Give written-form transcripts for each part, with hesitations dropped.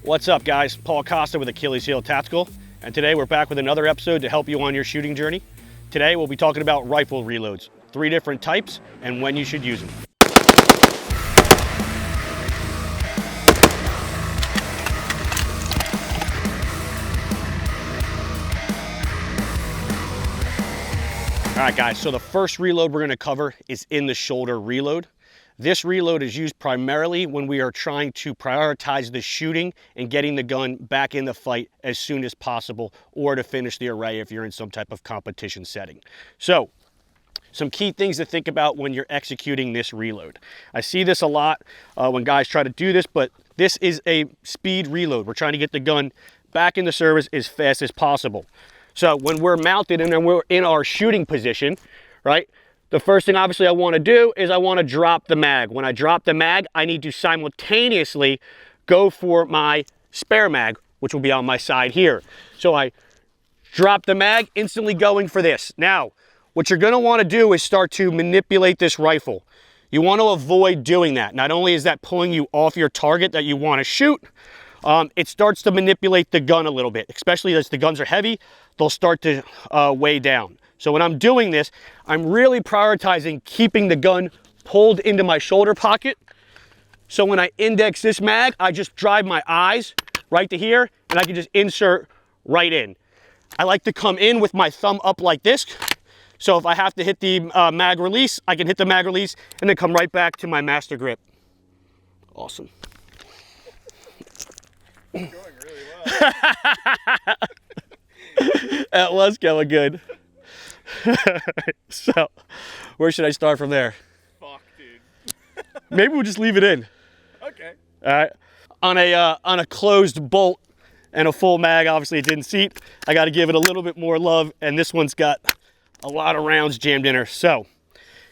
What's up, guys? Paul Costa with Achilles Heel Tactical, and today we're back with another episode to help you on your shooting journey. Today we'll be talking about rifle reloads, 3 different types, and when you should use them. All right, guys, so the first reload we're going to cover is in the shoulder reload. This reload is used primarily when we are trying to prioritize the shooting and getting the gun back in the fight as soon as possible, or to finish the array if you're in some type of competition setting. So, some key things to think about when you're executing this reload. I see this a lot when guys try to do this, but this is a speed reload. We're trying to get the gun back into service as fast as possible. So when we're mounted and then we're in our shooting position, right? The first thing obviously I want to do is I want to drop the mag. When I drop the mag, I need to simultaneously go for my spare mag, which will be on my side here. So I drop the mag, instantly going for this. Now, what you're going to want to do is start to manipulate this rifle. You want to avoid doing that. Not only is that pulling you off your target that you want to shoot, it starts to manipulate the gun a little bit, especially as the guns are heavy, they'll start to weigh down. So when I'm doing this, I'm really prioritizing keeping the gun pulled into my shoulder pocket. So when I index this mag, I just drive my eyes right to here and I can just insert right in. I like to come in with my thumb up like this. So if I have to hit the mag release, I can hit the mag release and then come right back to my master grip. Awesome. It's going really well. That was going good. So, where should I start from there? Fuck, dude. Maybe we'll just leave it in. Okay. All right. On a closed bolt and a full mag, obviously it didn't seat. I got to give it a little bit more love, and this one's got a lot of rounds jammed in her. So,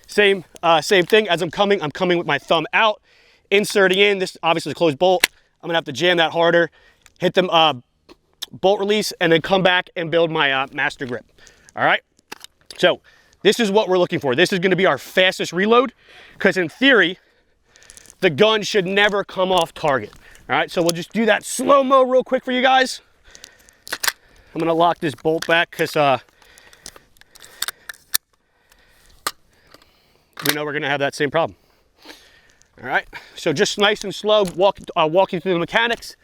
same thing. As I'm coming with my thumb out, inserting in. This obviously is a closed bolt. I'm gonna have to jam that harder, hit the bolt release, and then come back and build my master grip. All right. So this is what we're looking for. This is going to be our fastest reload, because in theory, the gun should never come off target. All right, so we'll just do that slow-mo real quick for you guys. I'm going to lock this bolt back because we know we're going to have that same problem. All right, so just nice and slow, walking through the mechanics.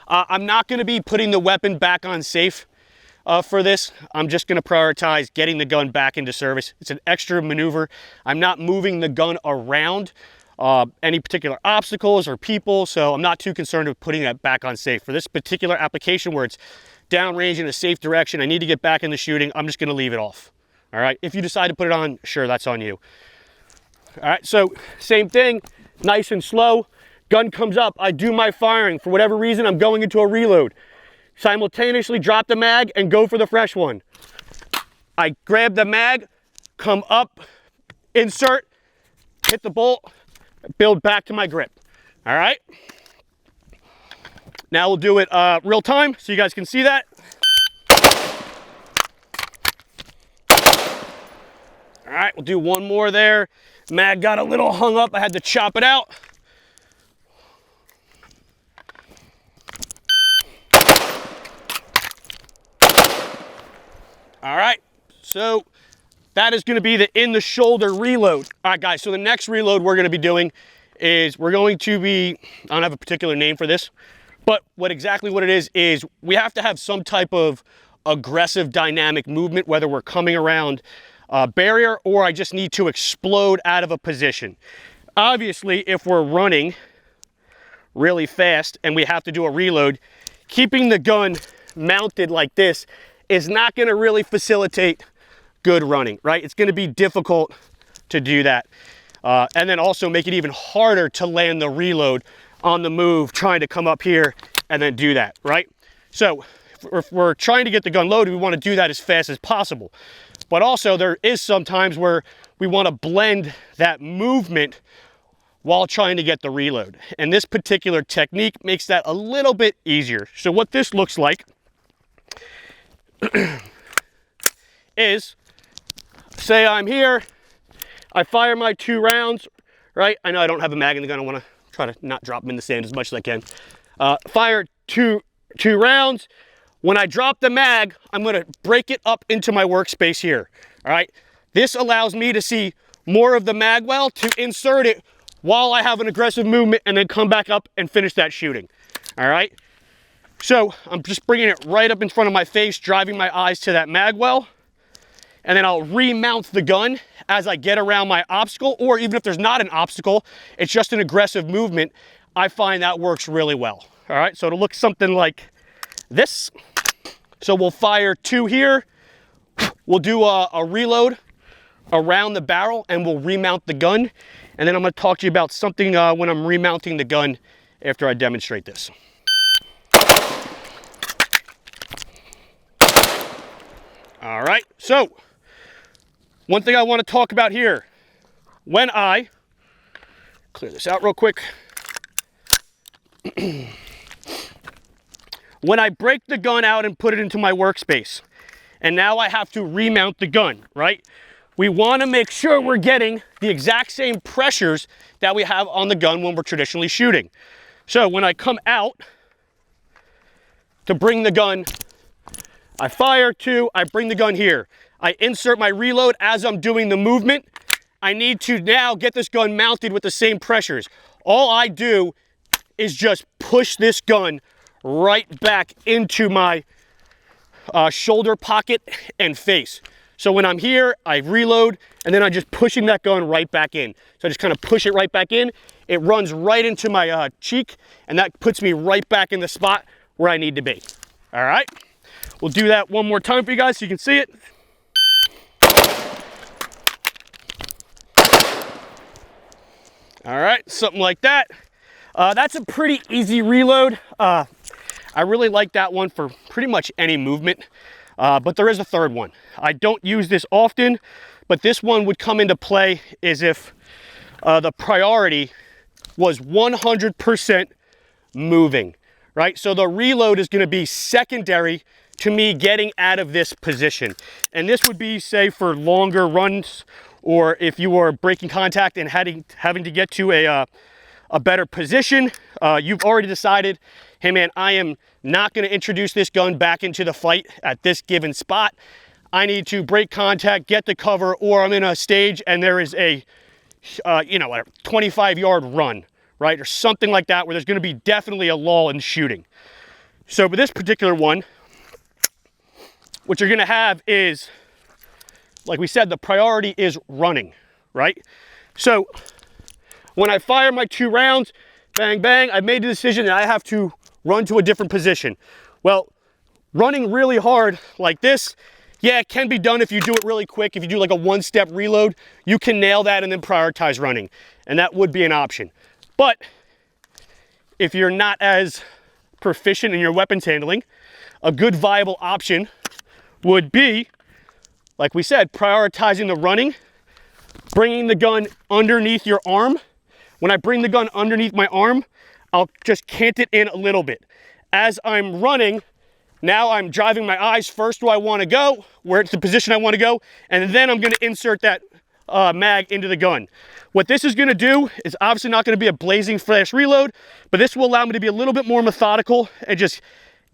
I'm not going to be putting the weapon back on safe for this. I'm just going to prioritize getting the gun back into service. It's an extra maneuver. I'm not moving the gun around any particular obstacles or people, so I'm not too concerned with putting that back on safe. For this particular application where it's downrange in a safe direction, I need to get back in the shooting, I'm just going to leave it off. All right, if you decide to put it on, sure, that's on you. All right, so same thing, nice and slow. Gun comes up, I do my firing. For whatever reason, I'm going into a reload. Simultaneously drop the mag and go for the fresh one. I grab the mag, come up, insert, hit the bolt, build back to my grip. All right. Now we'll do it real time so you guys can see that. All right, we'll do one more there. Mag got a little hung up, I had to chop it out. All right, so that is going to be the in the shoulder reload. All right, guys, so the next reload we're going to be doing is I don't have a particular name for this, but exactly what it is we have to have some type of aggressive dynamic movement, whether we're coming around a barrier or I just need to explode out of a position. Obviously, if we're running really fast and we have to do a reload, keeping the gun mounted like this is not going to really facilitate good running, right? It's going to be difficult to do that. And then also make it even harder to land the reload on the move, trying to come up here and then do that, right? So if we're trying to get the gun loaded, we want to do that as fast as possible. But also there is some times where we want to blend that movement while trying to get the reload. And this particular technique makes that a little bit easier. So what this looks like is, say I'm here, I fire my 2 rounds, right? I know I don't have a mag in the gun. I want to try to not drop them in the sand as much as I can. Fire two rounds. When I drop the mag, I'm gonna break it up into my workspace here, all right? This allows me to see more of the mag well to insert it while I have an aggressive movement and then come back up and finish that shooting, all right? So I'm just bringing it right up in front of my face, driving my eyes to that mag well, and then I'll remount the gun as I get around my obstacle, or even if there's not an obstacle, it's just an aggressive movement. I find that works really well, all right? So it'll look something like this. So we'll fire 2 here. We'll do a reload around the barrel and we'll remount the gun. And then I'm gonna talk to you about something when I'm remounting the gun after I demonstrate this. All right, so one thing I want to talk about here, when I clear this out real quick. When I break the gun out and put it into my workspace, and now I have to remount the gun, right? We want to make sure we're getting the exact same pressures that we have on the gun when we're traditionally shooting. So when I come out to bring the gun, I fire 2, I bring the gun here. I insert my reload as I'm doing the movement. I need to now get this gun mounted with the same pressures. All I do is just push this gun right back into my shoulder pocket and face. So when I'm here, I reload, and then I'm just pushing that gun right back in. So I just kind of push it right back in. It runs right into my cheek, and that puts me right back in the spot where I need to be. All right, we'll do that one more time for you guys so you can see it. All right, something like that. That's a pretty easy reload. I really like that one for pretty much any movement, but there is a third one. I don't use this often, but this one would come into play as if the priority was 100% moving, right? So the reload is gonna be secondary to me getting out of this position. And this would be, say, for longer runs, or if you are breaking contact and having to get to a better position, you've already decided, hey man, I am not gonna introduce this gun back into the fight at this given spot. I need to break contact, get the cover, or I'm in a stage and there is a, 25-yard run, right? Or something like that where there's gonna be definitely a lull in shooting. So with this particular one, what you're gonna have is, like we said, the priority is running, right? So when I fire my 2 rounds, bang, bang, I've made the decision that I have to run to a different position. Well, running really hard like this, yeah, it can be done if you do it really quick. If you do like a 1-step reload, you can nail that and then prioritize running. And that would be an option. But if you're not as proficient in your weapons handling, a good viable option would be, like we said, prioritizing the running, bringing the gun underneath your arm. When I bring the gun underneath my arm, I'll just cant it in a little bit. As I'm running, now I'm driving my eyes first where I want to go, where it's the position I want to go, and then I'm going to insert that mag into the gun. What this is going to do is obviously not going to be a blazing flash reload, but this will allow me to be a little bit more methodical and just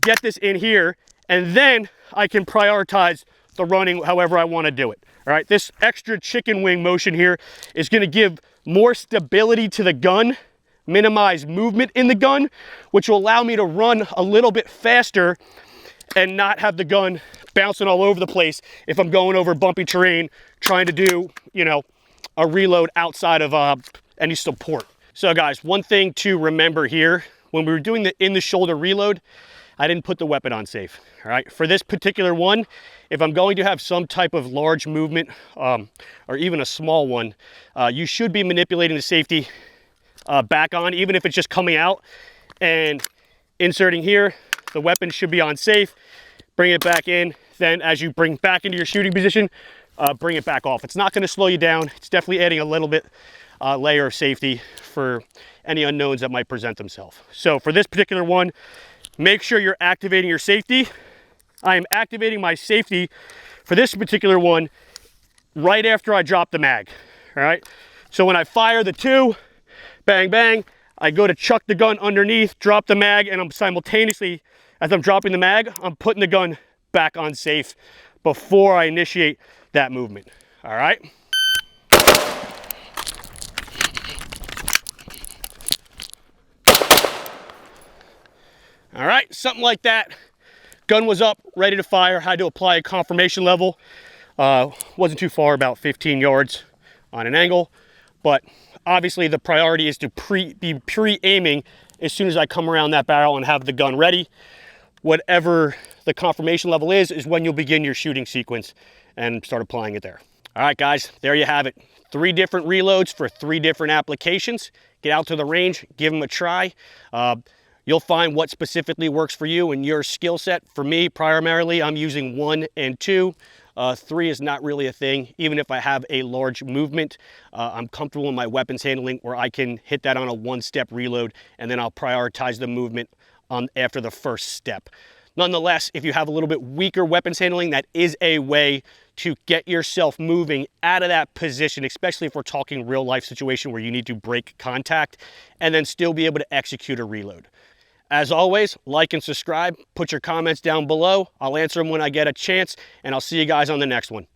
get this in here, and then I can prioritize the running however I want to do it. All right, this extra chicken wing motion here is going to give more stability to the gun, minimize movement in the gun, which will allow me to run a little bit faster and not have the gun bouncing all over the place if I'm going over bumpy terrain, trying to do, a reload outside of any support. So guys, one thing to remember here, when we were doing the in the shoulder reload, I didn't put the weapon on safe, all right? For this particular one, if I'm going to have some type of large movement or even a small one, you should be manipulating the safety back on, even if it's just coming out and inserting here. The weapon should be on safe, bring it back in. Then as you bring back into your shooting position, bring it back off. It's not gonna slow you down. It's definitely adding a little bit layer of safety for any unknowns that might present themselves. So for this particular one, make sure you're activating your safety. I am activating my safety for this particular one right after I drop the mag, all right? So when I fire the 2, bang, bang, I go to chuck the gun underneath, drop the mag, and I'm simultaneously, as I'm dropping the mag, I'm putting the gun back on safe before I initiate that movement. All right? All right, something like that. Gun was up, ready to fire, had to apply a confirmation level. Wasn't too far, about 15 yards on an angle, but obviously the priority is to be pre-aiming as soon as I come around that barrel and have the gun ready. Whatever the confirmation level is when you'll begin your shooting sequence and start applying it there. All right, guys, there you have it. 3 different reloads for 3 different applications. Get out to the range, give them a try. You'll find what specifically works for you and your skill set. For me, primarily, I'm using 1 and 2. 3 is not really a thing. Even if I have a large movement, I'm comfortable in my weapons handling where I can hit that on a 1-step reload, and then I'll prioritize the movement after the first step. Nonetheless, if you have a little bit weaker weapons handling, that is a way to get yourself moving out of that position, especially if we're talking real life situation where you need to break contact and then still be able to execute a reload. As always, like and subscribe, put your comments down below. I'll answer them when I get a chance, and I'll see you guys on the next one.